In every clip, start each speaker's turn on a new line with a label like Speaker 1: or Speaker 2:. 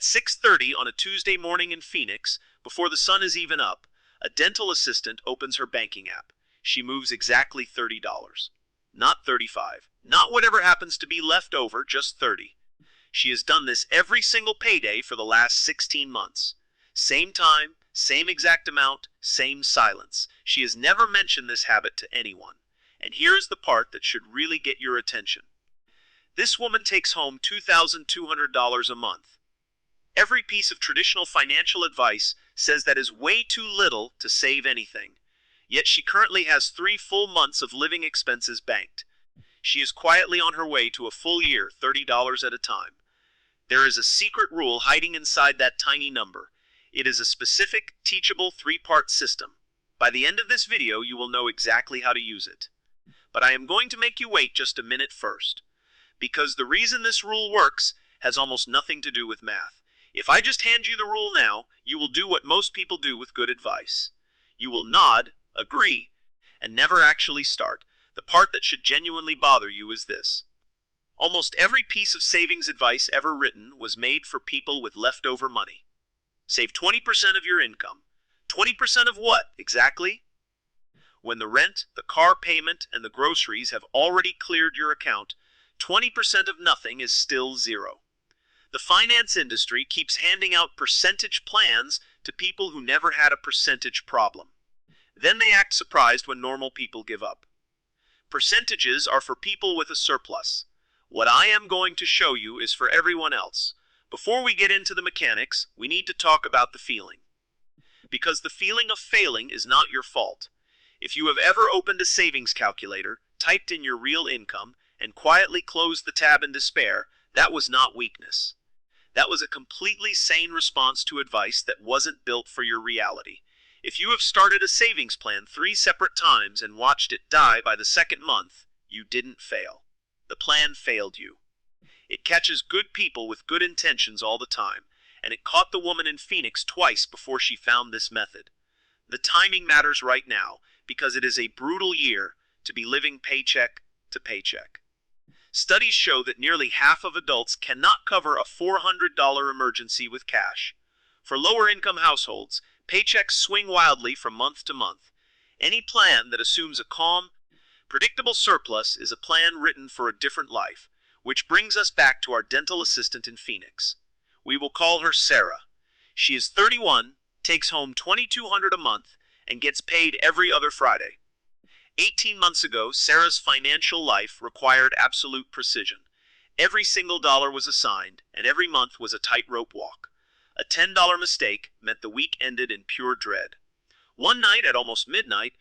Speaker 1: At 6:30 on a Tuesday morning in Phoenix, before the sun is even up, a dental assistant opens her banking app. She moves exactly $30. Not 35. Not whatever happens to be left over, just 30. She has done this every single payday for the last 16 months. Same time, same exact amount, same silence. She has never mentioned this habit to anyone. And here's the part that should really get your attention. This woman takes home $2,200 a month. Every piece of traditional financial advice says that is way too little to save anything. Yet she currently has 3 full months of living expenses banked. She is quietly on her way to a full year, $30 at a time. There is a secret rule hiding inside that tiny number. It is a specific, teachable 3-part system. By the end of this video, you will know exactly how to use it. But I am going to make you wait just a minute first. Because the reason this rule works has almost nothing to do with math. If I just hand you the rule now, you will do what most people do with good advice. You will nod, agree, and never actually start. The part that should genuinely bother you is this. Almost every piece of savings advice ever written was made for people with leftover money. Save 20% of your income. 20% of what, exactly? When the rent, the car payment, and the groceries have already cleared your account, 20% of nothing is still zero. The finance industry keeps handing out percentage plans to people who never had a percentage problem. Then they act surprised when normal people give up. Percentages are for people with a surplus. What I am going to show you is for everyone else. Before we get into the mechanics, we need to talk about the feeling. Because the feeling of failing is not your fault. If you have ever opened a savings calculator, typed in your real income, and quietly closed the tab in despair, that was not weakness. That was a completely sane response to advice that wasn't built for your reality. If you have started a savings plan 3 separate times and watched it die by the second month, you didn't fail. The plan failed you. It catches good people with good intentions all the time, and it caught the woman in Phoenix twice before she found this method. The timing matters right now, because it is a brutal year to be living paycheck to paycheck. Studies show that nearly half of adults cannot cover a $400 emergency with cash. For lower-income households, paychecks swing wildly from month to month. Any plan that assumes a calm, predictable surplus is a plan written for a different life, which brings us back to our dental assistant in Phoenix. We will call her Sarah. She is 31, takes home $2,200 a month, and gets paid every other Friday. 18 months ago, Sarah's financial life required absolute precision. Every single dollar was assigned, and every month was a tightrope walk. A $10 mistake meant the week ended in pure dread. One night at almost midnight,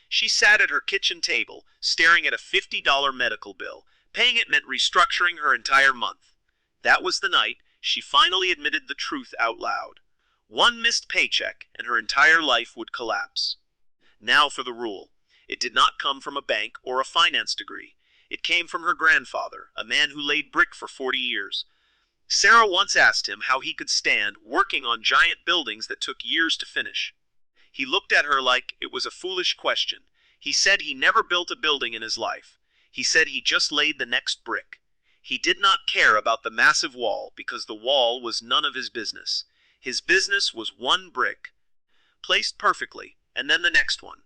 Speaker 1: she sat at her kitchen table, staring at a $50 medical bill. Paying it meant restructuring her entire month. That was the night she finally admitted the truth out loud. One missed paycheck, and her entire life would collapse. Now for the rule. It did not come from a bank or a finance degree. It came from her grandfather, a man who laid brick for 40 years. Sarah once asked him how he could stand working on giant buildings that took years to finish. He looked at her like it was a foolish question. He said he never built a building in his life. He said he just laid the next brick. He did not care about the massive wall because the wall was none of his business. His business was one brick, placed perfectly, and then the next one.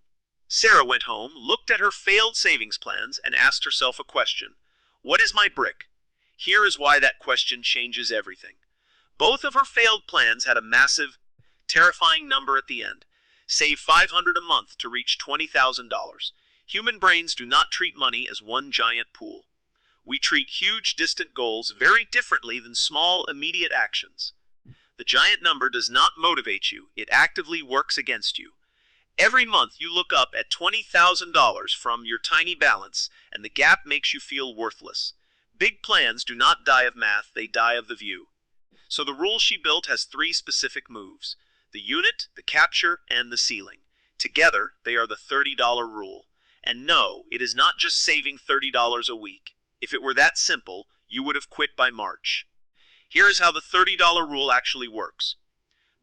Speaker 1: Sarah went home, looked at her failed savings plans, and asked herself a question. What is my brick? Here is why that question changes everything. Both of her failed plans had a massive, terrifying number at the end. Save $500 a month to reach $20,000. Human brains do not treat money as one giant pool. We treat huge, distant goals very differently than small, immediate actions. The giant number does not motivate you. It actively works against you. Every month you look up at $20,000 from your tiny balance, and the gap makes you feel worthless. Big plans do not die of math, they die of the view. So the rule she built has 3 specific moves: the unit, the capture, and the ceiling. Together, they are the $30 rule. And no, it is not just saving $30 a week. If it were that simple, you would have quit by March. Here is how the $30 rule actually works.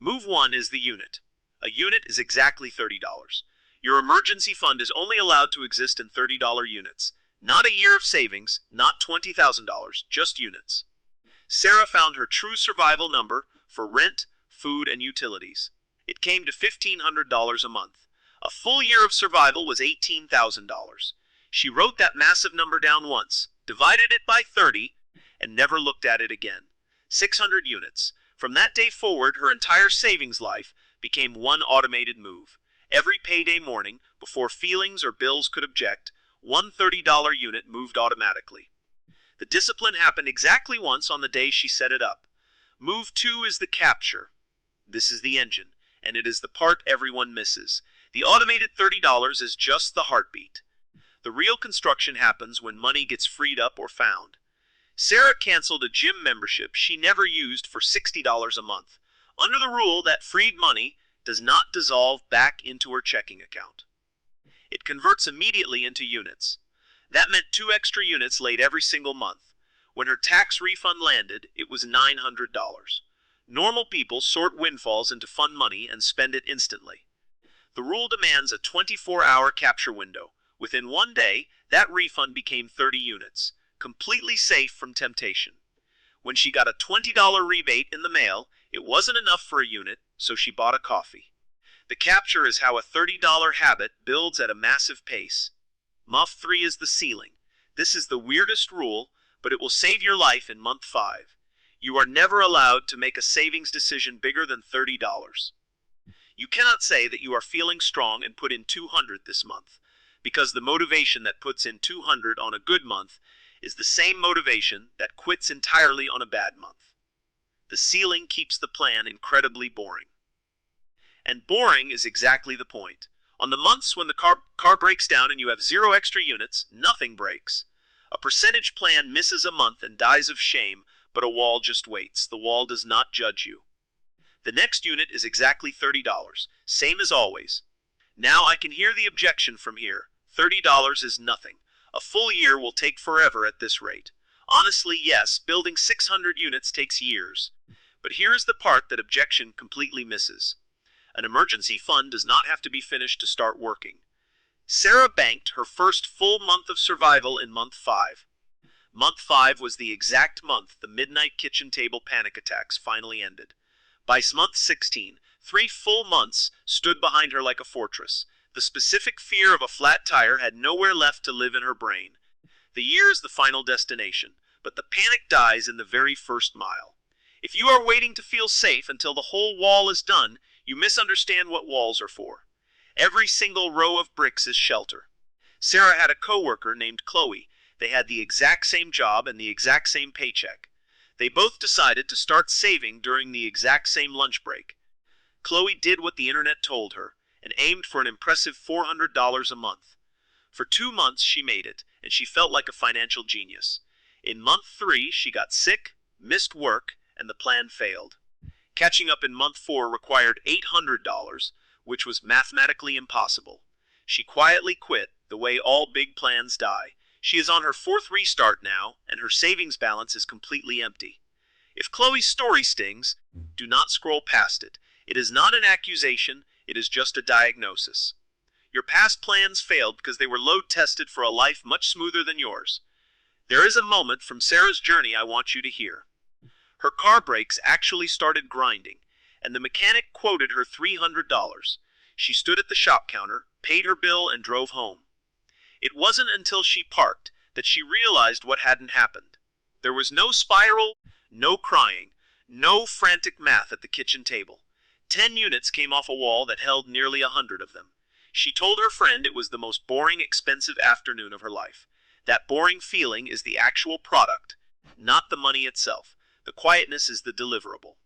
Speaker 1: Move 1 is the unit. A unit is exactly $30. Your emergency fund is only allowed to exist in $30 units. Not a year of savings, not $20,000, just units. Sarah found her true survival number, for rent, food, and utilities. It came to $1,500 a month. A full year of survival was $18,000. She wrote that massive number down once, divided it by 30, and never looked at it again. 600 units. From that day forward, her entire savings life became one automated move. Every payday morning, before feelings or bills could object, one $30 unit moved automatically. The discipline happened exactly once on the day she set it up. Move 2 is the capture. This is the engine, and it is the part everyone misses. The automated $30 is just the heartbeat. The real construction happens when money gets freed up or found. Sarah canceled a gym membership she never used for $60 a month, under the rule that freed money does not dissolve back into her checking account. It converts immediately into units. That meant 2 extra units late every single month. When her tax refund landed, it was $900. Normal people sort windfalls into fun money and spend it instantly. The rule demands a 24-hour capture window. Within one day, that refund became 30 units, completely safe from temptation. When she got a $20 rebate in the mail, it wasn't enough for a unit, so she bought a coffee. The capture is how a $30 habit builds at a massive pace. Month 3 is the ceiling. This is the weirdest rule, but it will save your life in month 5. You are never allowed to make a savings decision bigger than $30. You cannot say that you are feeling strong and put in 200 this month, because the motivation that puts in 200 on a good month is the same motivation that quits entirely on a bad month. The ceiling keeps the plan incredibly boring. And boring is exactly the point. On the months when the car breaks down and you have 0 extra units, nothing breaks. A percentage plan misses a month and dies of shame, but a wall just waits. The wall does not judge you. The next unit is exactly $30, same as always. Now I can hear the objection from here. $30 is nothing. A full year will take forever at this rate. Honestly, yes, building 600 units takes years. But here is the part that objection completely misses. An emergency fund does not have to be finished to start working. Sarah banked her first full month of survival in month 5. Month 5 was the exact month the midnight kitchen table panic attacks finally ended. By month 16, 3 full months stood behind her like a fortress. The specific fear of a flat tire had nowhere left to live in her brain. The year is the final destination, but the panic dies in the very first mile. If you are waiting to feel safe until the whole wall is done, you misunderstand what walls are for. Every single row of bricks is shelter. Sarah had a coworker named Chloe. They had the exact same job and the exact same paycheck. They both decided to start saving during the exact same lunch break. Chloe did what the internet told her and aimed for an impressive $400 a month. For 2 months she made it, and she felt like a financial genius. In month 3 she got sick, missed work, and the plan failed. Catching up in month 4 required $800, which was mathematically impossible. She quietly quit, the way all big plans die. She is on her 4th restart now, and her savings balance is completely empty. If Chloe's story stings, do not scroll past it. It is not an accusation, it is just a diagnosis. Your past plans failed because they were load-tested for a life much smoother than yours. There is a moment from Sarah's journey I want you to hear. Her car brakes actually started grinding, and the mechanic quoted her $300. She stood at the shop counter, paid her bill, and drove home. It wasn't until she parked that she realized what hadn't happened. There was no spiral, no crying, no frantic math at the kitchen table. 10 units came off a wall that held nearly 100 of them. She told her friend it was the most boring, expensive afternoon of her life. That boring feeling is the actual product, not the money itself. The quietness is the deliverable.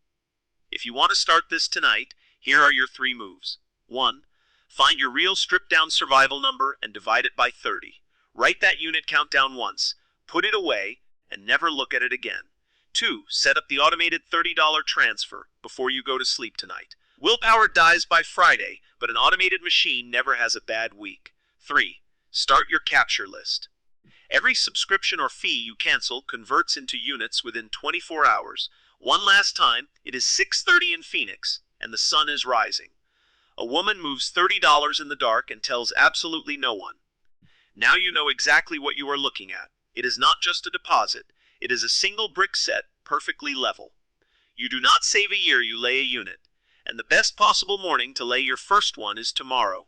Speaker 1: If you want to start this tonight, here are your 3 moves. 1. Find your real stripped-down survival number and divide it by 30. Write that unit count down once, put it away, and never look at it again. 2. Set up the automated $30 transfer before you go to sleep tonight. Willpower dies by Friday, but an automated machine never has a bad week. 3. Start your capture list. Every subscription or fee you cancel converts into units within 24 hours. One last time, it is 6:30 in Phoenix, and the sun is rising. A woman moves $30 in the dark and tells absolutely no one. Now you know exactly what you are looking at. It is not just a deposit. It is a single brick set, perfectly level. You do not save a year, you lay a unit. And the best possible morning to lay your first one is tomorrow.